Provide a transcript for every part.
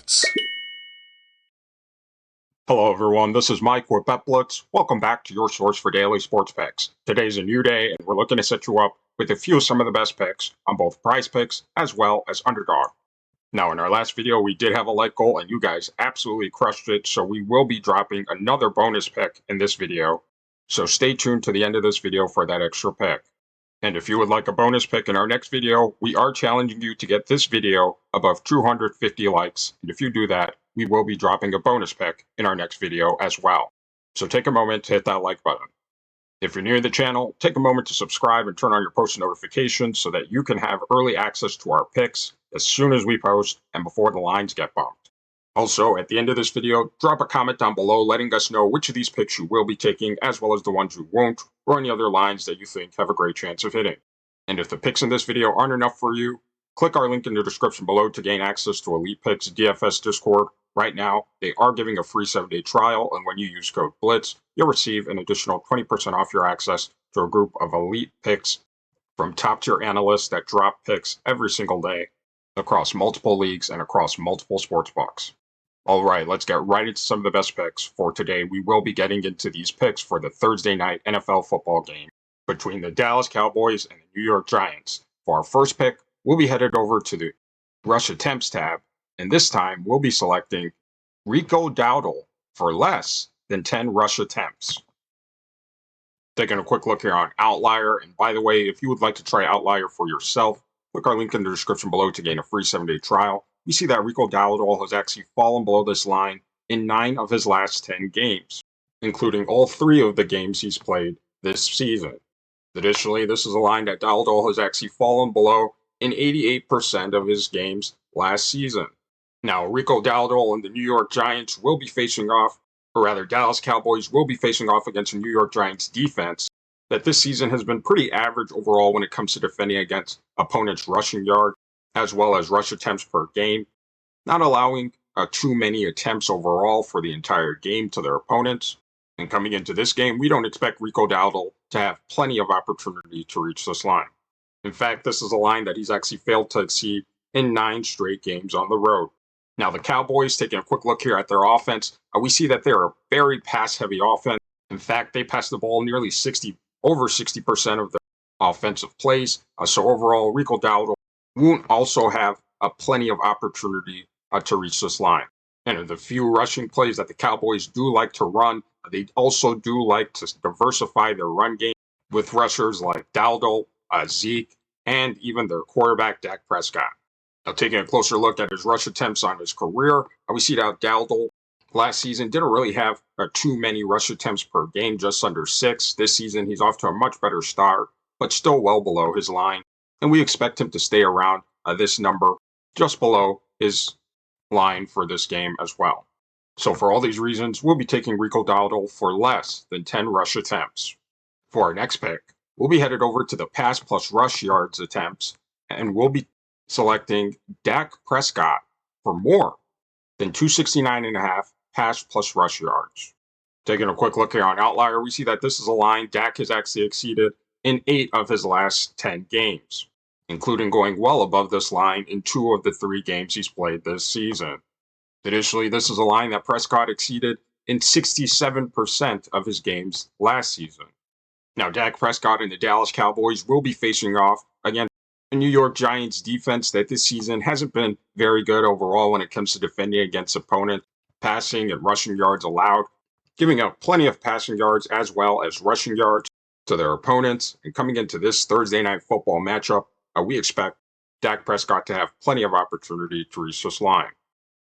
Blitz. Hello everyone, this is Mike with Bet Blitz. Welcome back to your source for daily sports picks. Today's a new day and we're looking to set you up with some of the best picks on both PrizePicks as well as Underdog. Now in our last video we did have a like goal and you guys absolutely crushed it, so we will be dropping another bonus pick in this video. So stay tuned to the end of this video for that extra pick. And if you would like a bonus pick in our next video, we are challenging you to get this video above 250 likes. And if you do that, we will be dropping a bonus pick in our next video as well. So take a moment to hit that like button. If you're new to the channel, take a moment to subscribe and turn on your post notifications so that you can have early access to our picks as soon as we post and before the lines get bumped. Also, at the end of this video, drop a comment down below letting us know which of these picks you will be taking, as well as the ones you won't, or any other lines that you think have a great chance of hitting. And if the picks in this video aren't enough for you, click our link in the description below to gain access to Elite Picks DFS Discord. Right now, they are giving a free 7-day trial, and when you use code BLITZ, you'll receive an additional 20% off your access to a group of Elite Picks from top-tier analysts that drop picks every single day across multiple leagues and across multiple sportsbooks. All right, let's get right into some of the best picks for today. We will be getting into these picks for the Thursday night NFL football game between the Dallas Cowboys and the New York Giants. For our first pick, we'll be headed over to the Rush Attempts tab, and this time we'll be selecting Rico Dowdle for less than 10 rush attempts. Taking a quick look here on Outlier, and by the way, if you would like to try Outlier for yourself, click our link in the description below to gain a free 7-day trial. We see that Rico Dowdle has actually fallen below this line in 9 of his last 10 games, including all 3 of the games he's played this season. Additionally, this is a line that Dowdle has actually fallen below in 88% of his games last season. Now, Rico Dowdle and the New York Giants will be facing off, or rather Dallas Cowboys will be facing off against the New York Giants defense that this season has been pretty average overall when it comes to defending against opponents' rushing yard, as well as rush attempts per game, not allowing too many attempts overall for the entire game to their opponents. And coming into this game, we don't expect Rico Dowdle to have plenty of opportunity to reach this line. In fact, this is a line that he's actually failed to exceed in 9 straight games on the road. Now, the Cowboys, taking a quick look here at their offense, we see that they're a very pass-heavy offense. In fact, they pass the ball nearly over 60% of their offensive plays. So overall, Rico Dowdle won't also have plenty of opportunity to reach this line. And the few rushing plays that the Cowboys do like to run, they also do like to diversify their run game with rushers like Dowdle, Zeke, and even their quarterback, Dak Prescott. Now, taking a closer look at his rush attempts on his career, we see that Dowdle last season didn't really have too many rush attempts per game, just under 6. This season, he's off to a much better start, but still well below his line. And we expect him to stay around this number just below his line for this game as well. So for all these reasons, we'll be taking Rico Dowdle for less than 10 rush attempts. For our next pick, we'll be headed over to the pass plus rush yards attempts, and we'll be selecting Dak Prescott for more than 269.5 pass plus rush yards. Taking a quick look here on Outlier, we see that this is a line Dak has actually exceeded in 8 of his last 10 games, including going well above this line in 2 of the 3 games he's played this season. Additionally, this is a line that Prescott exceeded in 67% of his games last season. Now, Dak Prescott and the Dallas Cowboys will be facing off against a New York Giants defense that this season hasn't been very good overall when it comes to defending against opponents, passing and rushing yards allowed, giving up plenty of passing yards as well as rushing yards to their opponents. And coming into this Thursday night football matchup, we expect Dak Prescott to have plenty of opportunity to reach this line.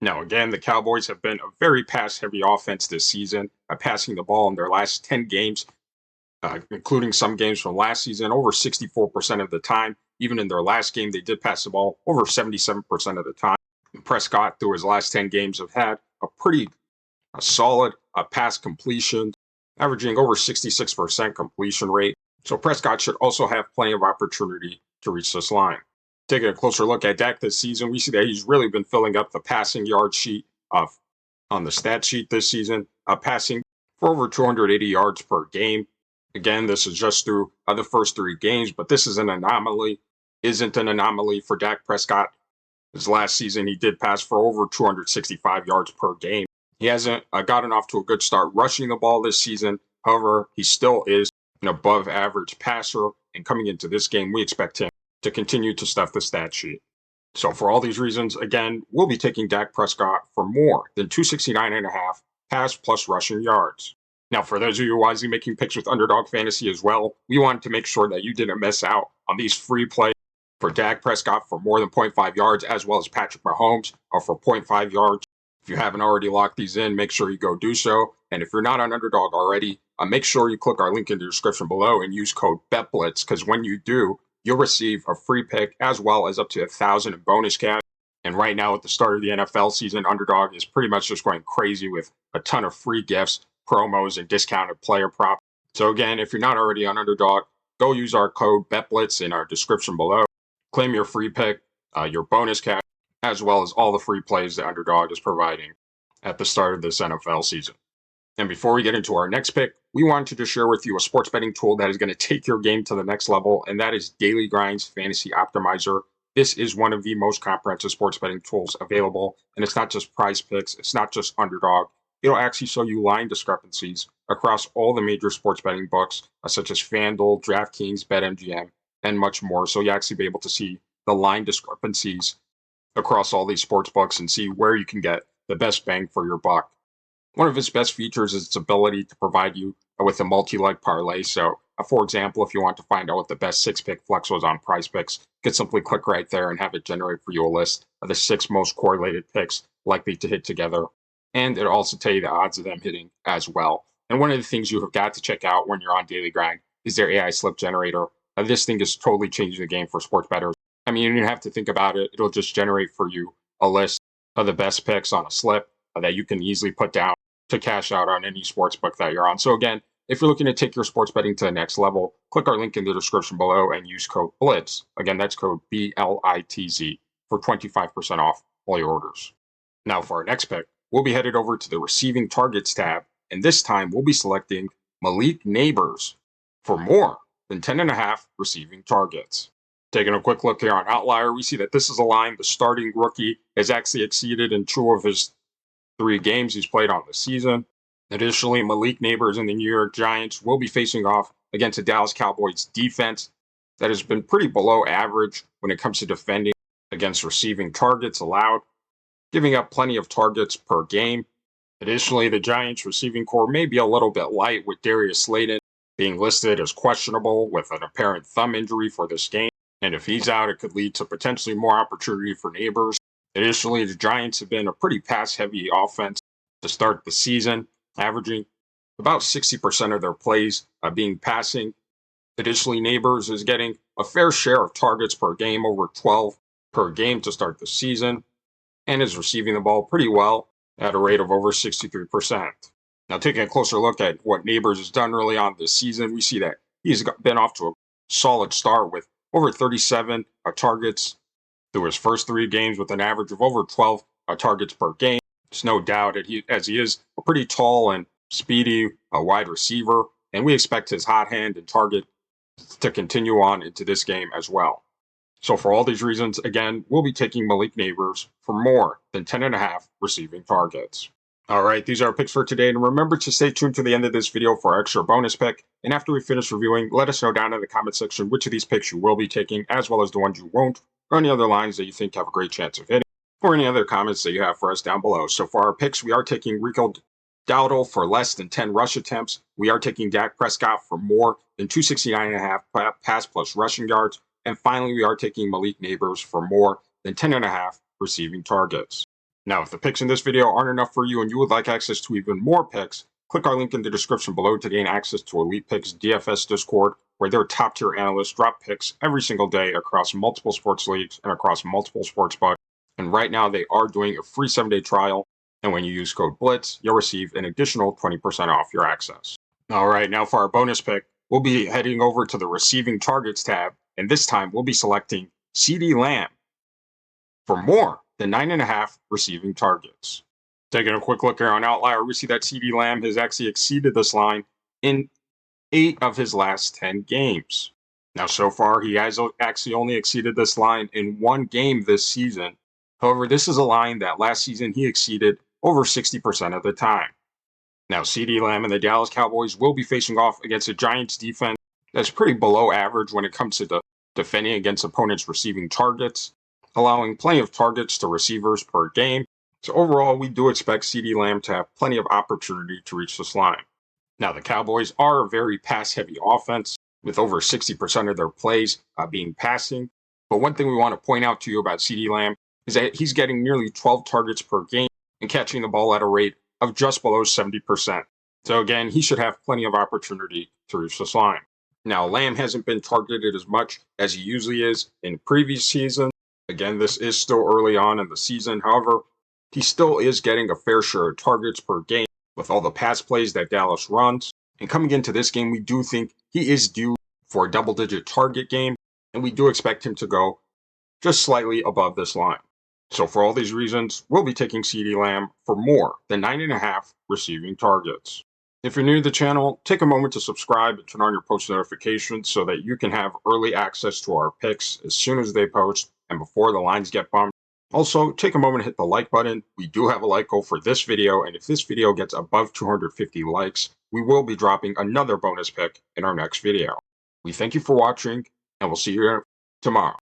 Now, again, the Cowboys have been a very pass-heavy offense this season, passing the ball in their last 10 games, including some games from last season, over 64% of the time. Even in their last game, they did pass the ball over 77% of the time. And Prescott, through his last 10 games, have had a pretty solid pass completion, averaging over 66% completion rate. So Prescott should also have plenty of opportunity to reach this line. Taking a closer look at Dak this season, we see that he's really been filling up the passing yard sheet on the stat sheet this season, passing for over 280 yards per game. Again, this is just through the first 3 games, but this is isn't an anomaly for Dak Prescott. His last season, he did pass for over 265 yards per game. He hasn't gotten off to a good start rushing the ball this season. However, he still is an above average passer. And coming into this game, we expect him to continue to stuff the stat sheet. So for all these reasons, again, we'll be taking Dak Prescott for more than 269.5 pass plus rushing yards. Now, for those of you wisely making picks with Underdog Fantasy as well, we wanted to make sure that you didn't miss out on these free plays for Dak Prescott for more than 0.5 yards, as well as Patrick Mahomes for 0.5 yards. If you haven't already locked these in, make sure you go do so. And if you're not on Underdog already, make sure you click our link in the description below and use code BETBLITZ, because when you do, you'll receive a free pick as well as up to $1,000 in bonus cash. And right now at the start of the NFL season, Underdog is pretty much just going crazy with a ton of free gifts, promos, and discounted player props. So again, if you're not already on Underdog, go use our code BETBLITZ in our description below. Claim your free pick, your bonus cash, as well as all the free plays that Underdog is providing at the start of this NFL season. And before we get into our next pick, we wanted to just share with you a sports betting tool that is going to take your game to the next level, and that is Daily Grind's Fantasy Optimizer. This is one of the most comprehensive sports betting tools available, and it's not just PrizePicks, it's not just Underdog. It'll actually show you line discrepancies across all the major sports betting books, such as FanDuel, DraftKings, BetMGM, and much more. So you actually be able to see the line discrepancies across all these sports books and see where you can get the best bang for your buck. One of its best features is its ability to provide you with a multi-leg parlay. So, for example, if you want to find out what the best 6-pick flex was on PrizePicks, you could simply click right there and have it generate for you a list of the 6 most correlated picks likely to hit together. And it'll also tell you the odds of them hitting as well. And one of the things you have got to check out when you're on Daily Grind is their AI slip generator. This thing is totally changing the game for sports bettors. I mean, you don't even have to think about it. It'll just generate for you a list of the best picks on a slip that you can easily put down to cash out on any sports book that you're on. So again, if you're looking to take your sports betting to the next level, click our link in the description below and use code BLITZ. Again, that's code BLITZ for 25% off all your orders. Now for our next pick, we'll be headed over to the receiving targets tab, and this time we'll be selecting Malik Neighbors for more than 10.5 receiving targets. Taking a quick look here on Outlier, we see that this is a line the starting rookie has actually exceeded in 2 of his 3 games he's played on the season. Additionally, Malik Neighbors and the New York Giants will be facing off against the Dallas Cowboys defense that has been pretty below average when it comes to defending against receiving targets allowed, giving up plenty of targets per game. Additionally, the Giants receiving core may be a little bit light, with Darius Slayton being listed as questionable with an apparent thumb injury for this game. And if he's out, it could lead to potentially more opportunity for Neighbors. Additionally, the Giants have been a pretty pass-heavy offense to start the season, averaging about 60% of their plays being passing. Additionally, Neighbors is getting a fair share of targets per game, over 12 per game to start the season, and is receiving the ball pretty well at a rate of over 63%. Now, taking a closer look at what Neighbors has done early on this season, we see that he's been off to a solid start with over 37 targets through his first 3 games, with an average of over 12 targets per game. There's no doubt that he is a pretty tall and speedy wide receiver, and we expect his hot hand and target to continue on into this game as well. So for all these reasons, again, we'll be taking Malik Neighbors for more than 10.5 receiving targets. All right, these are our picks for today, and remember to stay tuned to the end of this video for our extra bonus pick. And after we finish reviewing, let us know down in the comment section which of these picks you will be taking, as well as the ones you won't, or any other lines that you think have a great chance of hitting, or any other comments that you have for us down below. So for our picks, we are taking Rico Dowdle for less than 10 rush attempts. We are taking Dak Prescott for more than 269.5 pass plus rushing yards. And finally, we are taking Malik Neighbors for more than 10.5 receiving targets. Now, if the picks in this video aren't enough for you and you would like access to even more picks, click our link in the description below to gain access to Elite Picks DFS Discord, where their top-tier analysts drop picks every single day across multiple sports leagues and across multiple sports books. And right now, they are doing a free 7-day trial. And when you use code BLITZ, you'll receive an additional 20% off your access. All right, now for our bonus pick, we'll be heading over to the Receiving Targets tab. And this time, we'll be selecting CeeDee Lamb for more than 9.5 receiving targets. Taking a quick look here on Outlier, we see that CeeDee Lamb has actually exceeded this line in 8 of his last 10 games. Now, so far, he has actually only exceeded this line in 1 game this season, However, this is a line that last season he exceeded over 60% of the time. Now, CeeDee Lamb and the Dallas Cowboys will be facing off against a Giants defense that's pretty below average when it comes to defending against opponents' receiving targets, allowing plenty of targets to receivers per game. So overall, we do expect CeeDee Lamb to have plenty of opportunity to reach this line. Now, the Cowboys are a very pass-heavy offense, with over 60% of their plays being passing. But one thing we want to point out to you about CeeDee Lamb is that he's getting nearly 12 targets per game and catching the ball at a rate of just below 70%. So again, he should have plenty of opportunity to reach this line. Now, Lamb hasn't been targeted as much as he usually is in previous seasons. Again, this is still early on in the season. However, he still is getting a fair share of targets per game with all the pass plays that Dallas runs. And coming into this game, we do think he is due for a double-digit target game, and we do expect him to go just slightly above this line. So for all these reasons, we'll be taking CeeDee Lamb for more than 9.5 receiving targets. If you're new to the channel, take a moment to subscribe and turn on your post notifications so that you can have early access to our picks as soon as they post and before the lines get bumped. Also, take a moment to hit the like button. We do have a like goal for this video, and if this video gets above 250 likes, we will be dropping another bonus pick in our next video. We thank you for watching, and we'll see you tomorrow.